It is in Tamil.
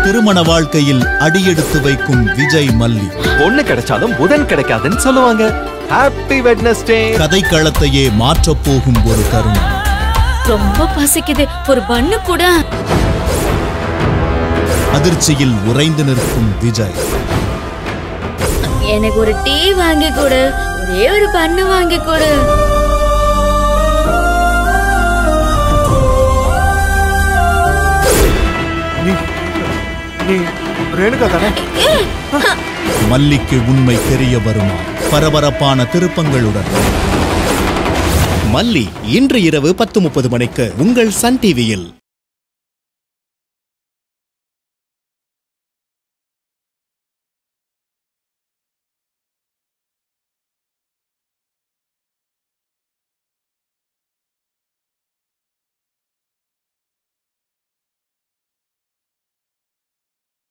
திருமண வாழ்க்கையில் அடியெடுத்து வைக்கும் விஜய் மல்லி. பொண்ணு கிடைச்சாலும் புதன் கிடைக்காதுன்னு சொல்லுவாங்க. Happy Wednesday. கதைக்களத்தையே மாற்றப் போகும் ஒரு தருணம். ரொம்ப பசிக்குது, ஒரு பண்ணு கூட. அதிர்ச்சியில் உறைந்து நிற்கும் விஜய். எனக்கு ஒரு டீ வாங்கி கொடு, ஒரே ஒரு பண்ணு வாங்கி கொடு. நீ ரேணுகா தானே? மல்லிக்கு உண்மை தெரிய வருமா? பரபரப்பான திருப்பங்களுடன் மல்லி இன்று இரவு 10:30 மணிக்கு உங்கள் சன் டிவியில்.